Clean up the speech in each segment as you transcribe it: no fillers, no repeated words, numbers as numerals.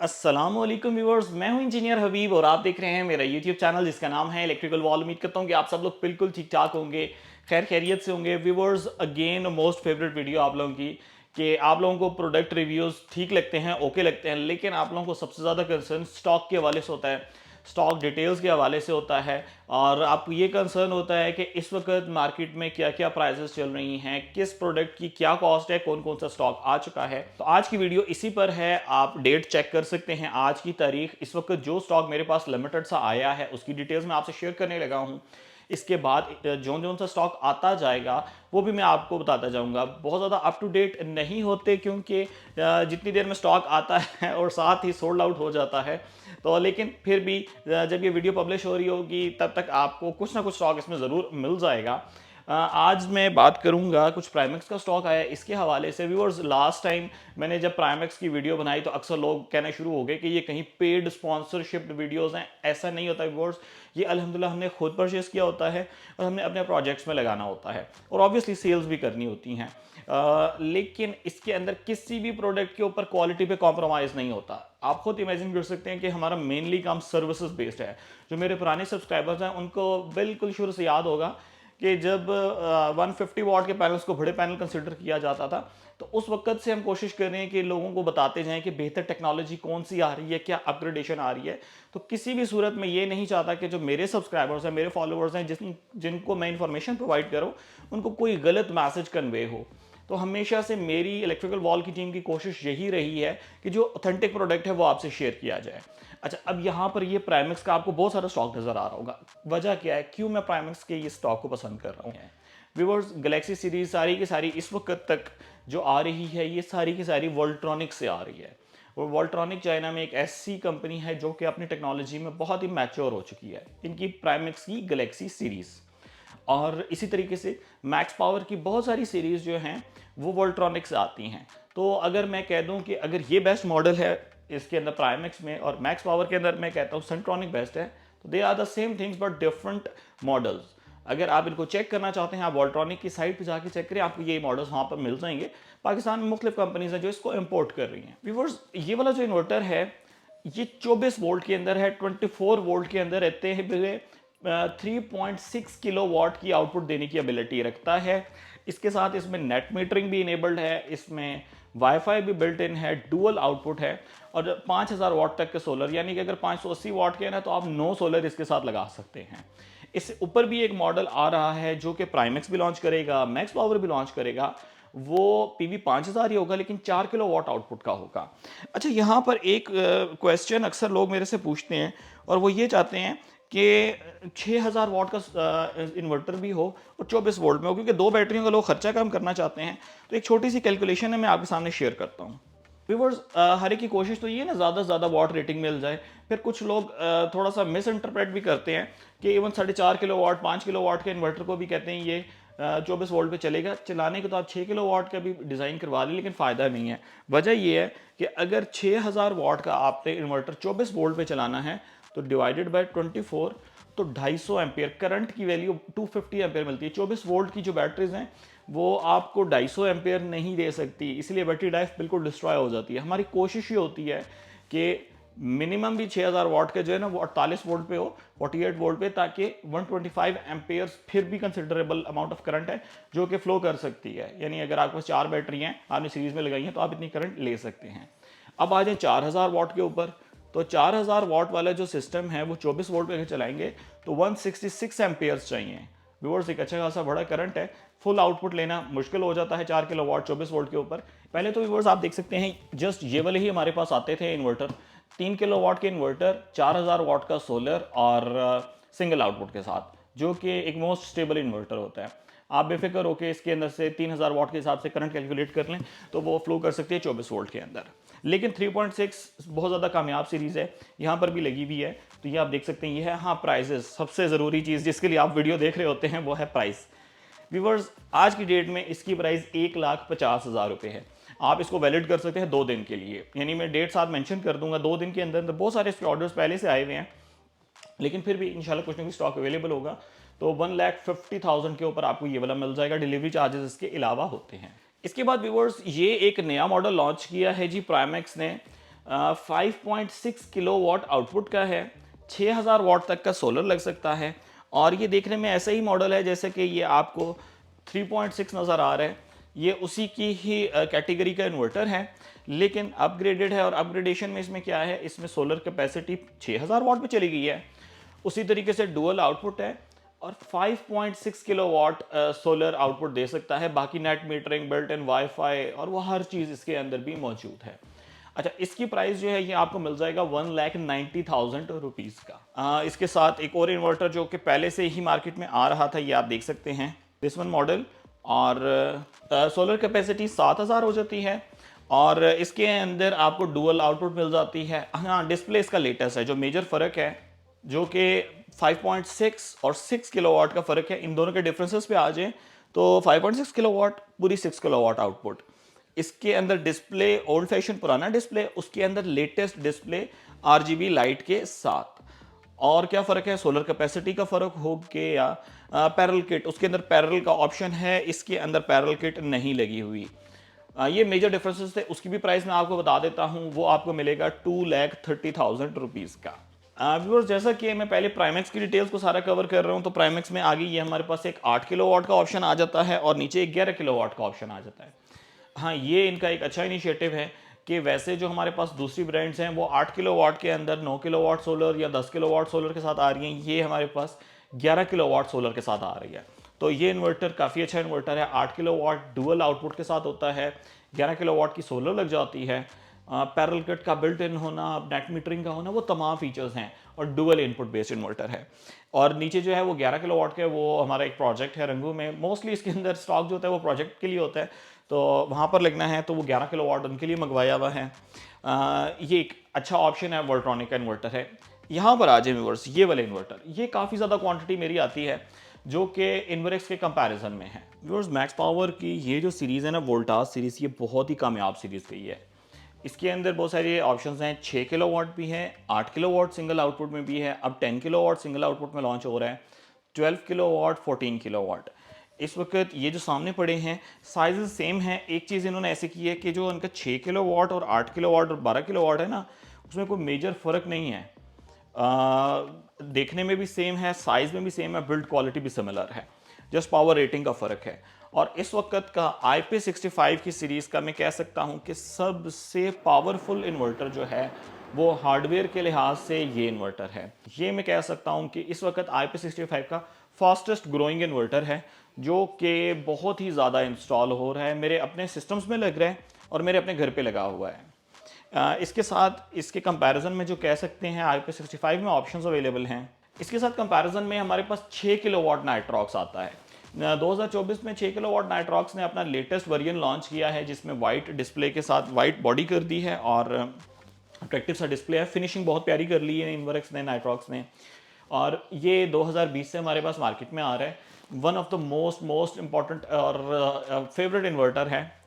अस्सलामुअलैकुम व्यूअर्स, मैं हूं इंजीनियर हबीब और आप देख रहे हैं मेरा यूट्यूब चैनल जिसका नाम है इलेक्ट्रिकल वॉल। उम्मीद करता हूं कि आप सब लोग बिल्कुल ठीक ठाक होंगे, खैर खैरियत से होंगे। Viewers, again most favourite video आप लोगों की कि आप लोगों को प्रोडक्ट रिव्यूज़ ठीक लगते हैं, ओके लगते हैं, लेकिन आप लोगों को सबसे ज़्यादा कंसर्न स्टॉक के हवाले से होता है, स्टॉक डिटेल्स के हवाले से होता है। और आपको ये कंसर्न होता है कि इस वक्त मार्केट में क्या क्या प्राइसेस चल रही हैं, किस प्रोडक्ट की क्या कॉस्ट है, कौन कौन सा स्टॉक आ चुका है। तो आज की वीडियो इसी पर है। आप डेट चेक कर सकते हैं, आज की तारीख, इस वक्त जो स्टॉक मेरे पास लिमिटेड सा आया है उसकी डिटेल्स मैं आपसे शेयर करने लगा हूँ। इसके बाद जो जो सा स्टॉक आता जाएगा वो भी मैं आपको बताता जाऊंगा। बहुत ज़्यादा अप टू डेट नहीं होते क्योंकि जितनी देर में स्टॉक आता है और साथ ही सोल्ड आउट हो जाता है, तो लेकिन फिर भी जब ये वीडियो पब्लिश हो रही होगी तब तक आपको कुछ ना कुछ स्टॉक इसमें ज़रूर मिल जाएगा। आज मैं बात करूंगा कुछ प्राइमेक्स का स्टॉक आया है इसके हवाले से। व्यूअर्स, लास्ट टाइम मैंने जब प्राइमेक्स की वीडियो बनाई तो अक्सर लोग कहना शुरू हो गए कि ये कहीं पेड स्पॉन्सरशिप वीडियोस हैं। ऐसा नहीं होता व्यूअर्स, ये अल्हम्दुलिल्लाह हमने खुद परचेस किया होता है और हमने अपने प्रोजेक्ट्स में लगाना होता है और ऑब्वियसली सेल्स भी करनी होती हैं। लेकिन इसके अंदर किसी भी प्रोडक्ट के ऊपर क्वालिटी पे कॉम्प्रोमाइज़ नहीं होता। आप खुद इमेजिन कर सकते हैं कि हमारा मेनली काम सर्विसेज बेस्ड है। जो मेरे पुराने सब्सक्राइबर्स हैं उनको बिल्कुल शुरू से याद होगा कि जब 150 वॉट के पैनल्स को बड़े पैनल कंसिडर किया जाता था, तो उस वक्त से हम कोशिश कर रहे हैं कि लोगों को बताते जाएं कि बेहतर टेक्नोलॉजी कौन सी आ रही है, क्या अपग्रेडेशन आ रही है। तो किसी भी सूरत में ये नहीं चाहता कि जो मेरे सब्सक्राइबर्स हैं, मेरे फॉलोअर्स हैं, जिनको मैं इंफॉर्मेशन प्रोवाइड करूँ, उनको कोई गलत मैसेज कन्वे हो। तो हमेशा से मेरी इलेक्ट्रिकल वॉल की टीम की कोशिश यही रही है कि जो ऑथेंटिक प्रोडक्ट है वो आपसे शेयर किया जाए। अच्छा, अब यहाँ पर ये प्राइमेक्स का आपको बहुत सारा स्टॉक नज़र आ रहा होगा। वजह क्या है, क्यों मैं प्राइमेक्स के ये स्टॉक को पसंद कर रहा हूँ। व्यूअर्स, गैलेक्सी सीरीज सारी की सारी इस वक्त तक जो आ रही है, ये सारी की सारी वोल्ट्रॉनिक से आ रही है। और वोल्ट्रॉनिक चाइना में एक ऐसी कंपनी है जो कि अपनी टेक्नोलॉजी में बहुत ही मैच्योर हो चुकी है। इनकी प्राइमेक्स की गैलेक्सी सीरीज़ और इसी तरीके से मैक्स पावर की बहुत सारी सीरीज़ जो हैं वो वोल्ट्रॉनिक से आती हैं। तो अगर मैं कह दूं कि अगर ये बेस्ट मॉडल है इसके अंदर प्राइमेक्स में और मैक्स पावर के अंदर मैं कहता हूँ सेंट्रॉनिक बेस्ट है, तो they are the same things but different models. अगर आप इनको चेक करना चाहते हैं, आप वोल्ट्रॉनिक की साइट पर जाके चेक करें, आपको ये मॉडल्स वहाँ पर मिल जाएंगे। पाकिस्तान में मुख्तलिफ कंपनीज हैं जो इसको इम्पोर्ट कर रही हैं। व्यूअर्स, ये वाला जो इन्वर्टर है ये 24 वोल्ट के अंदर है, 24 वोल्ट के अंदर रहते हैं, 3.6 किलो वाट की आउटपुट देने की एबिलिटी रखता है। इसके साथ इसमें नेट मीटरिंग भी इनेबल्ड है, इसमें वाईफाई भी बिल्ट इन है, डुअल आउटपुट है और 5000 वाट तक के सोलर, यानी कि अगर 580 वाट के ना तो आप 9 सोलर इसके साथ लगा सकते हैं। इससे ऊपर भी एक मॉडल आ रहा है जो कि प्राइमेक्स भी लॉन्च करेगा, मैक्स पावर भी लॉन्च करेगा। वो पीवी 5000 ही होगा लेकिन 4 किलो वाट आउटपुट का होगा। अच्छा, यहाँ पर एक क्वेश्चन अक्सर लोग मेरे से पूछते हैं और वो ये चाहते हैं कि 6000 वाट का इन्वर्टर भी हो और 24 वोल्ट में हो, क्योंकि दो बैटरियों का लोग खर्चा कम करना चाहते हैं। तो एक छोटी सी कैलकुलेशन है, मैं आपके सामने शेयर करता हूँ। व्यूअर्स, हर एक की कोशिश तो ये ना ज़्यादा से ज़्यादा वाट रेटिंग मिल जाए। फिर कुछ लोग थोड़ा सा मिस इंटरप्रेट भी करते हैं कि even 4.5 kilowatt, 5 kilowatt के इन्वर्टर को भी कहते हैं ये 24 वोल्ट पे चलेगा। चलाने को तो आप 6 किलो वाट का भी डिज़ाइन करवा लें लेकिन फ़ायदा नहीं है। वजह ये है कि अगर 6000 वाट का आपने इन्वर्टर 24 वोल्ट पे चलाना है तो डिवाइडेड बाय 24, तो 250 एम्पेयर करंट की वैल्यू 250 एम्पेयर मिलती है। 24 वोल्ट की जो बैटरीज हैं वो आपको 250 एम्पेयर नहीं दे सकती, इसलिए बैटरी लाइफ बिल्कुल डिस्ट्रॉय हो जाती है। हमारी कोशिश ये होती है कि मिनिमम भी 6000 वाट का जो है ना वो 48 वोल्ट पे हो, 48 वोल्ट पे, ताकि 125 एम्पेयर्स फिर भी कंसिडरेबल अमाउंट ऑफ करंट है जो कि फ्लो कर सकती है। यानी अगर आपके पास 4 बैटरी हैं, आपने सीरीज में लगाई हैं, तो आप इतनी करंट ले सकते हैं। अब आ जाए 4000 वाट के ऊपर, तो 4000 वाट वाला जो सिस्टम है वो 24 वोल्ट पे चलाएंगे तो 166 एम्पेयर्स चाहिए। व्यूअर्स, एक अच्छा खासा बड़ा करंट है, फुल आउटपुट लेना मुश्किल हो जाता है 4 किलो वाट 24 वोल्ट के ऊपर। पहले तो व्यूअर्स आप देख सकते हैं जस्ट ये वाले ही हमारे पास आते थे इन्वर्टर, 3 किलो वाट के इन्वर्टर, 4000 वाट का सोलर और सिंगल आउटपुट के साथ, जो कि एक मोस्ट स्टेबल इन्वर्टर होता है। आप बेफिक्र होकर इसके अंदर से 3000 वाट के हिसाब से करंट कैलकुलेट कर लें तो वो फ्लो कर सकती है 24 वोल्ट के अंदर। लेकिन 3.6 बहुत ज़्यादा कामयाब सीरीज़ है, यहाँ पर भी लगी हुई है। तो ये आप देख सकते हैं, ये है हाँ प्राइजेस। सबसे ज़रूरी चीज़ जिसके लिए आप वीडियो देख रहे होते हैं वो है प्राइस। व्यूवर्स, आज की डेट में इसकी प्राइस 1,50,000 रुपये है। आप इसको वैलिड कर सकते हैं 2 दिन के लिए, यानी मैं डेट साथ मेंशन कर दूंगा। 2 दिन के अंदर बहुत सारे इसके ऑर्डर्स पहले से आए हुए हैं, लेकिन फिर भी इंशाल्लाह कुछ ना कुछ स्टॉक अवेलेबल होगा। तो 1,50,000 के ऊपर आपको ये वाला मिल जाएगा, डिलीवरी चार्जेस इसके अलावा होते हैं। इसके बाद व्यूवर्स, ये एक नया मॉडल लॉन्च किया है जी प्राइमेक्स ने, 5.6 किलोवाट आउटपुट का है, 6000 वाट तक का सोलर लग सकता है। और ये देखने में ऐसा ही मॉडल है जैसे कि ये आपको 3.6 नज़र आ रहा है, ये उसी की ही कैटेगरी का इन्वर्टर है, लेकिन अपग्रेडेड है। और अपग्रेडेशन में इसमें क्या है, इसमें सोलर कैपेसिटी 6000 वाट में चली गई है, उसी तरीके से डुअल आउटपुट है और 5.6 किलोवाट सोलर आउटपुट दे सकता है। बाकी net metering, built in wifi और वो हर चीज़ इसके अंदर भी मौजूद है। अच्छा, इसकी प्राइस जो है ये आपको मिल जाएगा 1,90,000 रुपीज़ का। इसके साथ एक और इन्वर्टर जो कि पहले से ही मार्केट में आ रहा था, ये आप देख सकते हैं, दिस वन मॉडल। और सोलर कैपेसिटी 7000 हो जाती है और इसके अंदर आपको डुअल आउटपुट मिल जाती है। हाँ, डिस्प्ले इसका लेटेस्ट है। जो मेजर फ़र्क है जो कि 5.6 और 6 किलोवाट का फ़र्क है, इन दोनों के डिफरेंसेस पे आ जाए तो 5.6 किलोवाट पूरी 6 किलोवाट आउटपुट। इसके अंदर डिस्प्ले ओल्ड फैशन पुराना डिस्प्ले, उसके अंदर लेटेस्ट डिस्प्ले RGB लाइट के साथ। और क्या फ़र्क है, सोलर कैपेसिटी का फ़र्क हो के या पैरेलल किट, उसके अंदर पैरेलल का ऑप्शन है, इसके अंदर पैरेलल किट नहीं लगी हुई। ये मेजर डिफरेंसेस थे। उसकी भी प्राइस मैं आपको बता देता हूँ, वो आपको मिलेगा 2,30,000 रुपीज़ का। व्यूअर्स, जैसा कि मैं पहले प्राइमेक्स की डिटेल्स को सारा कवर कर रहा हूँ, तो प्राइमेक्स में आगे ये हमारे पास एक 8 किलोवाट का ऑप्शन आ जाता है और नीचे एक 11 किलोवाट का ऑप्शन आ जाता है। हाँ, ये इनका एक अच्छा इनिशिएटिव है कि वैसे जो हमारे पास दूसरी ब्रांड्स हैं वो 8 किलोवाट के अंदर 9 किलोवाट सोलर या 10 किलोवाट सोलर के साथ आ रही हैं, ये हमारे पास 11 किलोवाट सोलर के साथ आ रही है। तो ये इन्वर्टर काफ़ी अच्छा इन्वर्टर है। 8 किलोवाट डुअल आउटपुट के साथ होता है, 11 किलोवाट की सोलर लग जाती है, पैरेलल किट का बिल्ट इन होना, नेट मीटरिंग का होना, वो तमाम फीचर्स हैं और डुअल इनपुट बेस्ड इन्वर्टर है। और नीचे जो है वो 11 किलोवाट का है, वो हमारा एक प्रोजेक्ट है रंगू में। मोस्टली इसके अंदर स्टॉक जो होता है वो प्रोजेक्ट के लिए होता है, तो वहाँ पर लगना है, तो वो 11 किलोवाट उनके लिए मंगवाया हुआ है। ये एक अच्छा ऑप्शन है, वोल्ट्रॉनिक का इन्वर्टर है। यहाँ पर आ जाए व्यूअर्स, ये वाले इन्वर्टर, ये काफ़ी ज़्यादा क्वांटिटी मेरी आती है जो कि इन्वर्क्स के कंपैरिजन में है। व्यूअर्स, मैक्स पावर की ये जो सीरीज़ है ना, वोल्टास सीरीज़, ये बहुत ही कामयाब सीरीज़ गई है। इसके अंदर बहुत सारे ऑप्शंस हैं। 6 किलोवाट भी है, 8 किलोवाट सिंगल आउटपुट में भी है, अब 10 किलोवाट सिंगल आउटपुट में लॉन्च हो रहा है, 12 किलोवाट, 14 किलोवाट। इस वक्त ये जो सामने पड़े हैं साइज सेम है। एक चीज़ इन्होंने ऐसे की है कि जो उनका 6 किलोवाट और 8 किलोवाट और 12 किलोवाट है ना, उसमें कोई मेजर फ़र्क नहीं है। देखने में भी सेम है, साइज़ में भी सेम है, बिल्ड क्वालिटी भी सिमिलर है, जस्ट पावर रेटिंग का फ़र्क है। और इस वक्त का IP65 की सीरीज़ का मैं कह सकता हूँ कि सबसे पावरफुल इन्वर्टर जो है वो हार्डवेयर के लिहाज से ये इन्वर्टर है। ये मैं कह सकता हूँ कि इस वक्त IP65 का फास्टेस्ट ग्रोइंग इन्वर्टर है, जो कि बहुत ही ज़्यादा इंस्टॉल हो रहा है, मेरे अपने सिस्टम्स में लग रहा है और मेरे अपने घर पे लगा हुआ है। इसके साथ इसके कंपैरिजन में जो कह सकते हैं, IP65 में ऑप्शंस अवेलेबल हैं। इसके साथ कंपैरिजन में हमारे पास 6 किलोवाट नाइट्रॉक्स आता है। 2024 में 6 किलोवाट नाइट्रॉक्स ने अपना लेटेस्ट वर्जन लॉन्च किया है, जिसमें वाइट डिस्प्ले के साथ वाइट बॉडी कर दी है और अट्रैक्टिव सा डिस्प्ले है। फिनिशिंग बहुत प्यारी कर ली है इन्वर्क्स ने, नाइट्रॉक्स ने, और ये 2020 से हमारे पास मार्केट में आ रहा है। One of the most important और फेवरेट इन्वर्टर है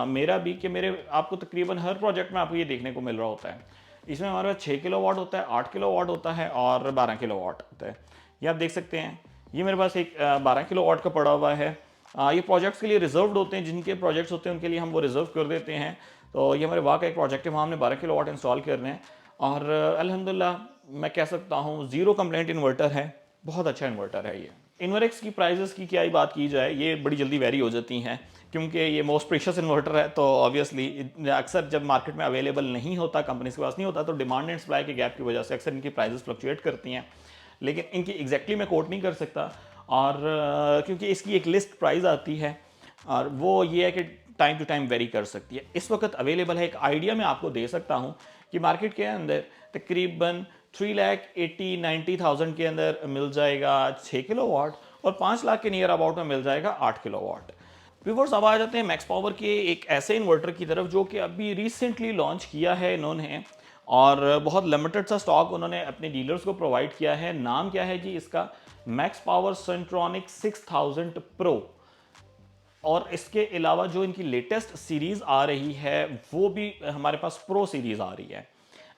मेरा भी, कि मेरे आपको तकरीबन हर प्रोजेक्ट में आपको ये देखने को मिल रहा होता है। इसमें हमारे पास 6 किलोवाट होता है, 8 किलोवाट होता है और 12 किलोवाट होता है। ये आप देख सकते हैं, ये मेरे पास एक 12 किलोवाट का पड़ा हुआ है। ये प्रोजेक्ट्स के लिए रिजर्व्ड होते हैं, जिनके प्रोजेक्ट्स होते हैं उनके लिए हम वो रिजर्व कर देते हैं। तो ये हमारे वहाँ का एक प्रोजेक्ट है, वहाँ हमने 12 किलोवाट इंस्टॉल कर रहे हैं और अल्हम्दुलिल्लाह मैं कह सकता हूँ ज़ीरो कंप्लेंट इन्वर्टर है, बहुत अच्छा इन्वर्टर है ये। इन्वर्क्स की प्राइजेस की क्या ही बात की जाए, ये बड़ी जल्दी वेरी हो जाती हैं क्योंकि ये मोस्ट प्रीशियस इन्वर्टर है। तो ऑब्वियसली अक्सर जब मार्केट में अवेलेबल नहीं होता, कंपनीज के पास नहीं होता, तो डिमांड एंड सप्लाई के गैप की वजह से अक्सर इनकी प्राइजेस फ्लक्चुएट करती हैं। लेकिन इनकी एग्जैक्टली मैं कोट नहीं कर सकता, और क्योंकि इसकी एक लिस्ट प्राइस आती है और वो ये है कि टाइम टू टाइम वेरी कर सकती है। इस वक्त अवेलेबल है, एक आइडिया मैं आपको दे सकता हूँ कि मार्केट के अंदर तकरीबन 3,80,90,000 के अंदर मिल जाएगा 6 किलोवाट और 5 लाख के नियर अबाउट में मिल जाएगा 8 किलोवाट। व्यूअर्स, अब आ जाते हैं मैक्स पावर के एक ऐसे इन्वर्टर की तरफ जो कि अभी रिसेंटली लॉन्च किया है इन्होंने, और बहुत लिमिटेड सा स्टॉक उन्होंने अपने डीलर्स को प्रोवाइड किया है। नाम क्या है जी इसका? Max power Centronic 6000 pro. और इसके अलावा जो इनकी लेटेस्ट सीरीज आ रही है वो भी हमारे पास प्रो सीरीज आ रही है।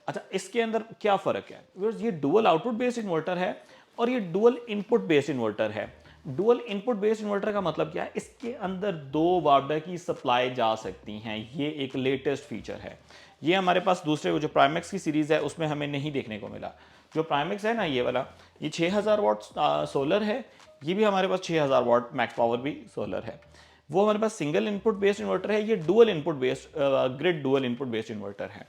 अच्छा, इसके अंदर क्या फ़र्क है? ये डुअल आउटपुट बेस्ड इन्वर्टर है और ये डुअल इनपुट बेस्ड इन्वर्टर है। डुअल इनपुट बेस्ड इन्वर्टर का मतलब क्या है? इसके अंदर 2 वाट की सप्लाई जा सकती हैं, ये एक लेटेस्ट फीचर है। ये हमारे पास दूसरे जो प्राइमेक्स की सीरीज़ है उसमें हमें नहीं देखने को मिला। जो प्राइमेक्स है ना ये वाला, ये 6000 वाट सोलर है, ये भी हमारे पास 6000 वाट मैक्स पावर भी सोलर है। वो हमारे पास सिंगल इनपुट बेस्ड इन्वर्टर है, ये dual input based grid dual input based inverter है।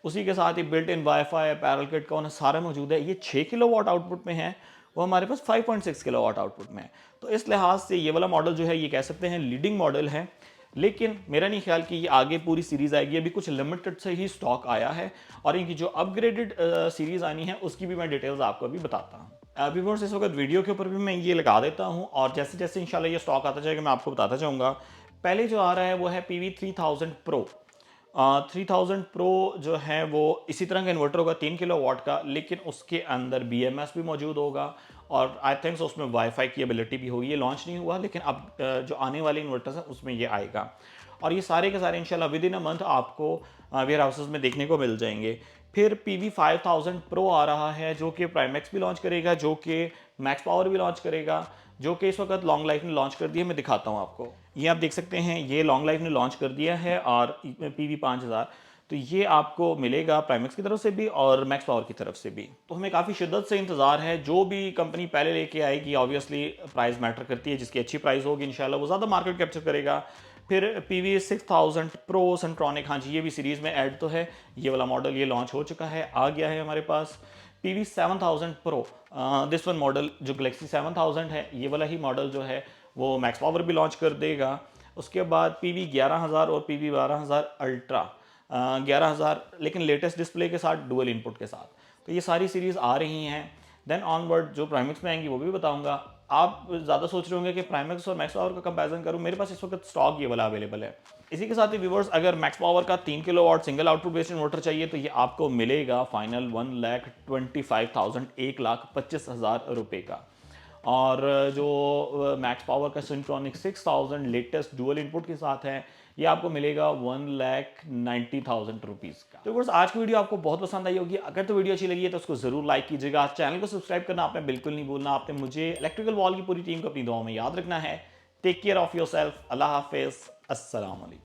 उसी के साथ ही built in wifi parallel kit का सारा मौजूद है। ये 6 किलोवाट आउटपुट में है, वो हमारे पास 5.6 किलोवाट आउटपुट में है। तो इस लिहाज से ये वाला मॉडल जो है ये कह सकते हैं लीडिंग मॉडल है, लेकिन मेरा नहीं ख्याल कि ये आगे पूरी सीरीज़ आएगी। अभी कुछ लिमिटेड से ही स्टॉक आया है और इनकी जो अपग्रेडेड सीरीज़ आनी है उसकी भी मैं डिटेल्स आपको अभी बताता हूँ। अभी व्यूअर्स इस वक्त वीडियो के ऊपर भी मैं ये लगा देता हूँ और जैसे जैसे इंशाल्लाह ये स्टॉक आता जाएगा मैं आपको बताता जाऊँगा। पहले जो आ रहा है वो है PV 3000 Pro। 3000 प्रो जो है वो इसी तरह का इन्वर्टर होगा 3 किलोवाट का, लेकिन उसके अंदर BMS भी मौजूद होगा और आई थिंक उसमें वाईफाई की एबिलिटी भी होगी। ये लॉन्च नहीं हुआ, लेकिन अब जो आने वाले इन्वर्टर्स हैं उसमें ये आएगा और ये सारे के सारे इंशाल्लाह विद इन अ मंथ आपको वेयर हाउसेस में देखने को मिल जाएंगे। फिर PV 5000 प्रो आ रहा है जो कि प्राइमेक्स भी लॉन्च करेगा, जो कि मैक्स पावर भी लॉन्च करेगा, जो कि इस वक्त लॉन्ग लाइफ ने लॉन्च कर दिया है। मैं दिखाता हूँ आपको, ये आप देख सकते हैं, ये लॉन्ग लाइफ ने लॉन्च कर दिया है और PV 5000 तो ये आपको मिलेगा प्राइमेक्स की तरफ से भी और मैक्स पावर की तरफ से भी। तो हमें काफ़ी शिद्दत से इंतजार है। जो भी कंपनी पहले लेके आएगी ऑब्वियसली प्राइस मैटर करती है, जिसकी अच्छी प्राइस होगी इंशाल्लाह वो ज़्यादा मार्केट कैप्चर करेगा। फिर PV 6000 प्रो सेंट्रॉनिक, हाँ जी ये भी सीरीज़ में ऐड तो है, ये वाला मॉडल ये लॉन्च हो चुका है, आ गया है हमारे पास। PV 7000 pro, this one model जो गलेक्सी 7000 है, ये वाला ही मॉडल जो है वो मैक्स पावर भी लॉन्च कर देगा। उसके बाद PV 11000 और PV 12000 अल्ट्रा, 11000 लेकिन लेटेस्ट डिस्प्ले के साथ डुअल इनपुट के साथ। तो ये सारी सीरीज़ आ रही हैं। देन ऑनवर्ड जो प्राइमेक्स में आएंगी वो भी बताऊंगा। आप ज़्यादा सोच रहे होंगे कि प्राइमेक्स और मैक्स पावर का कंपैरिजन करूं, मेरे पास इस वक्त स्टॉक ये वाला अवेलेबल है। इसी के साथ ही व्यूवर्स अगर मैक्स पावर का 3 kilowatt single output based inverter चाहिए तो ये आपको मिलेगा फाइनल 1,25,000 1,25,000 रुपये का। और जो मैक्स पावर का सिंट्रॉनिक 6000 लेटेस्ट डुअल इनपुट के साथ है ये आपको मिलेगा 1,90,000 रुपीज़ का। तो बस आज की वीडियो आपको बहुत पसंद आई होगी। अगर तो वीडियो अच्छी लगी है तो उसको जरूर लाइक कीजिएगा। चैनल को सब्सक्राइब करना आपने बिल्कुल नहीं भूलना। आपने मुझे इलेक्ट्रिकल वॉल की पूरी टीम को अपनी दुआओं में याद रखना है। Take care of yourself. अल्लाह हाफिज़। अस्सलाम वालेकुम।